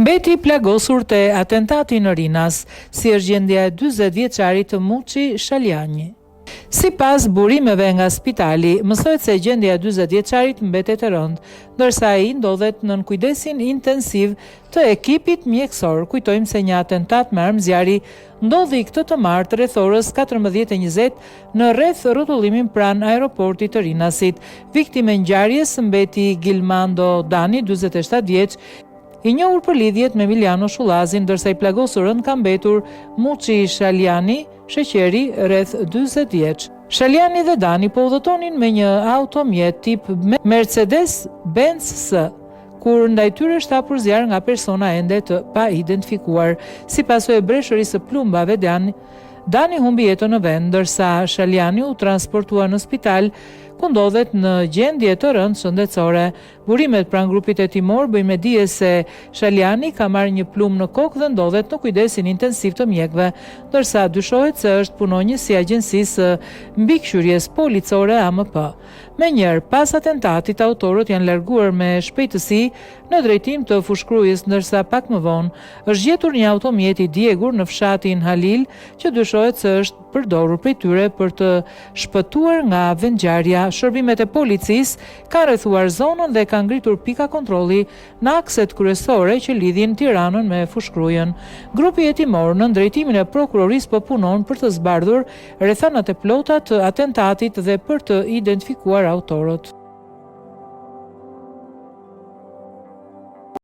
Mbeti plagosur te atentati në Rinas, si është gjendja e 40 vjeçarit Muçi Shaljani. Sipas burimeve nga spitali, mësohet se gjendja e 40 vjeçarit mbetet e rëndë, ndërsa ai ndodhet nën kujdesin intensiv të ekipit mjekësor. Kujtojmë se një atentat me armë zjarri ndodhi këtë të martë rreth orës 14:20 në rreth rrotullimin pranë aeroportit të Rinasit. Viktime e ngjarjes mbeti Gilmando Dani, 47 vjeç, i njohur për lidhjet me Emiliano Shullazin, ndërsa i plagosurën ka mbetur Muçi Shaljani, sheqeri rreth 40 vjeç. Shaljani dhe Dani po udhëtonin me një automjet tip Mercedes-Benz S, kur ndaj tyre shtapur zjarr nga persona ende të pa identifikuar. Si pasojë e breshërisë së plumbave, Dani humbi jetën në vend, ndërsa Shaljani u transportua në spital, ku ndodhet në gjendje të rëndë shëndetësore. Burimet pranë grupit hetimor bëjnë me dije se Shaljani ka marrë një plumb në kokë dhe ndodhet në kujdesin intensiv të mjekëve, ndërsa dyshohet se është punonjës si Agjencisë Mbikëqyrjes Policore AMP. Menjëherë, pas atentatit, autorët janë larguar me shpejtësi në drejtim të fushkrujës, ndërsa pak më vonë është gjetur një automjet i djegur në fshatin Halil, që dyshohet se është përdorur prej tyre për të shpëtuar nga vendngjarja. Shërbimet e policisë kanë rrethuar zonën dhe kanë ngritur pika kontrolli në akset kryesore që lidhin Tiranën me fushkrujën. Grupi hetimor në drejtimin e prokurorisë po punon për të zbardhur rrethanat e plota të atentatit dhe për të identifikuar autorët.